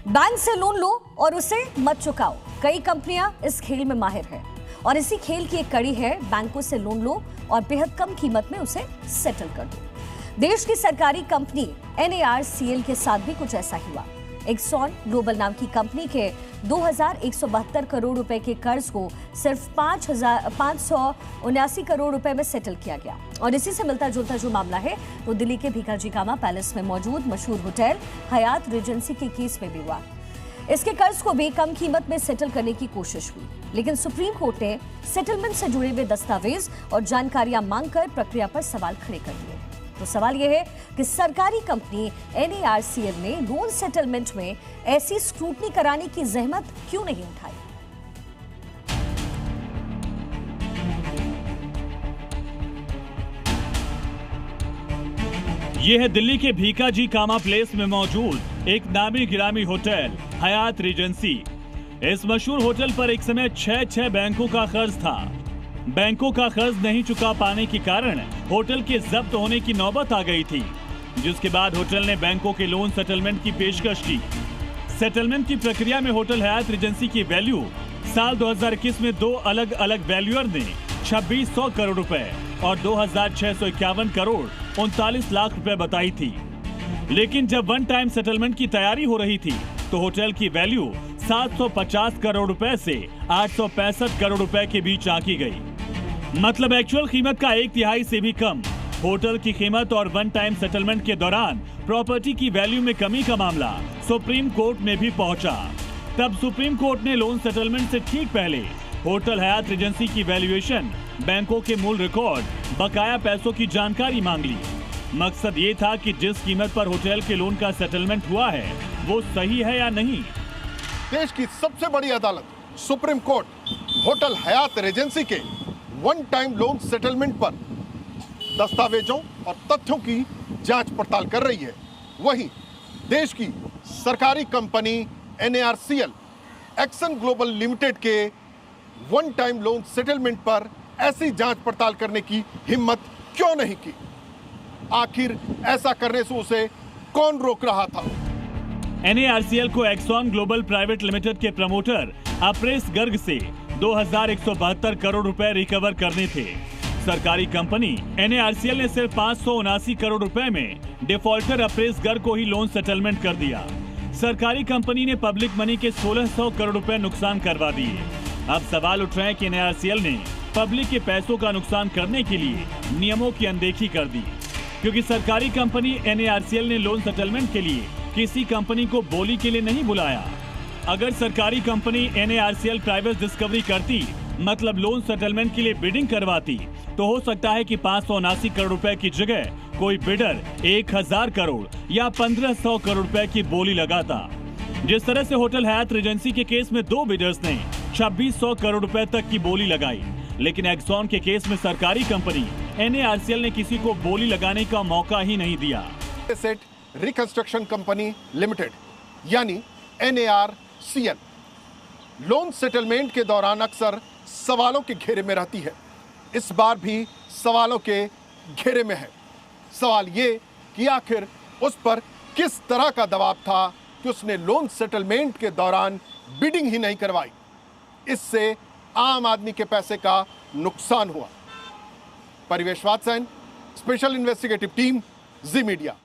Bank से loan लो और उसे मत चुकाओ। कई कंपनियां इस खेल में माहिर हैं और इसी खेल की एक कड़ी है बैंकों से लोन लो और बेहद कम कीमत में उसे सेटल कर दो। देश की सरकारी कंपनी NARCL के साथ भी कुछ ऐसा हुआ। एक्सॉन ग्लोबल नाम की कंपनी के 2172 करोड़ रुपए के कर्ज को सिर्फ 579 करोड़ रुपए में सेटल किया गया। और इसी से मिलता जुलता जो मामला है वो दिल्ली के भीकाजी कामा पैलेस में मौजूद मशहूर होटल हयात रीजेंसी के केस में भी हुआ। इसके कर्ज को भी कम कीमत में सेटल करने की कोशिश हुई, लेकिन सुप्रीम कोर्ट ने सेटलमेंट से जुड़े हुए दस्तावेज और जानकारियां मांगकर प्रक्रिया पर सवाल खड़े कर दिए। तो सवाल यह है कि सरकारी कंपनी NARCL ने लोन सेटलमेंट में ऐसी स्क्रूटनी कराने की जहमत क्यों नहीं उठाई? यह है दिल्ली के भीकाजी कामा प्लेस में मौजूद एक नामी गिरामी होटल हयात रीजेंसी। इस मशहूर होटल पर एक समय 6 बैंकों का कर्ज था। बैंकों का कर्ज नहीं चुका पाने के कारण होटल के जब्त होने की नौबत आ गई थी, जिसके बाद होटल ने बैंकों के लोन सेटलमेंट की पेशकश की। सेटलमेंट की प्रक्रिया में होटल हयात रीजेंसी की वैल्यू साल 2021 में दो अलग अलग वैल्यूअर ने 2600 करोड़ रुपए और 2651 करोड़ 39 लाख रुपए बताई थी। लेकिन जब वन टाइम सेटलमेंट की तैयारी हो रही थी तो होटल की वैल्यू 750 करोड़ रुपए से 865 करोड़ रुपए के बीच आंकी गई। मतलब एक्चुअल कीमत का 1/3 से भी कम। होटल की कीमत और वन टाइम सेटलमेंट के दौरान प्रॉपर्टी की वैल्यू में कमी का मामला सुप्रीम कोर्ट में भी पहुंचा। तब सुप्रीम कोर्ट ने लोन सेटलमेंट से ठीक पहले होटल हयात रीजेंसी की वैल्यूएशन, बैंकों के मूल रिकॉर्ड, बकाया पैसों की जानकारी मांग ली। मकसद ये था कि जिस कीमत पर होटल के लोन का सेटलमेंट हुआ है वो सही है या नहीं। देश की सबसे बड़ी अदालत supreme court hotel Hyatt Regency के वन टाइम लोन सेटलमेंट पर दस्तावेजों और तथ्यों की जांच पड़ताल कर रही है। वहीं देश की सरकारी company NARCL action global limited के वन टाइम लोन सेटलमेंट पर ऐसी जांच पड़ताल करने की हिम्मत क्यों नहीं की? आखिर ऐसा करने से उसे कौन रोक रहा था? NARCL को एक्सॉन ग्लोबल प्राइवेट लिमिटेड के प्रमोटर अप्रेस गर्ग से 2172 करोड़ रुपए रिकवर करने थे। सरकारी कंपनी NARCL ने सिर्फ 579 करोड़ रुपए में डिफॉल्टर अप्रेस गर्ग को ही लोन सेटलमेंट कर दिया। सरकारी कंपनी ने पब्लिक मनी के 1600 करोड़ रुपए नुकसान करवा दिए। अब सवाल उठ रहे हैं कि NARCL ने पब्लिक के पैसों का नुकसान करने के लिए नियमों की अनदेखी कर दी, क्योंकि सरकारी कंपनी NARCL ने लोन सेटलमेंट के लिए किसी कंपनी को बोली के लिए नहीं बुलाया। अगर सरकारी कंपनी NARCL प्राइवेट डिस्कवरी करती, मतलब लोन सेटलमेंट के लिए बिडिंग करवाती, तो हो सकता है कि 579 करोड़ रुपए की जगह कोई बिडर 1000 करोड़ या 1500 करोड़ रुपए की बोली लगाता। जिस तरह से होटल हयात रीजेंसी के केस में 2 बिडर्स ने 2600 करोड़ रुपए तक की बोली लगाई, लेकिन एक्सॉन के केस में सरकारी कंपनी NARCL ने किसी को बोली लगाने का मौका ही नहीं दिया। एसेट रिकंस्ट्रक्शन कंपनी लिमिटेड यानी NARCL लोन सेटलमेंट के दौरान अक्सर सवालों के घेरे में रहती है। इस बार भी सवालों के घेरे में है। सवाल ये कि आखिर उस पर किस तरह का दबाव था कि उसने लोन सेटलमेंट के दौरान बिडिंग ही नहीं करवाई। इससे आम आदमी के पैसे का नुकसान हुआ। परिवेश वात्सयन, स्पेशल इन्वेस्टिगेटिव टीम, जी मीडिया।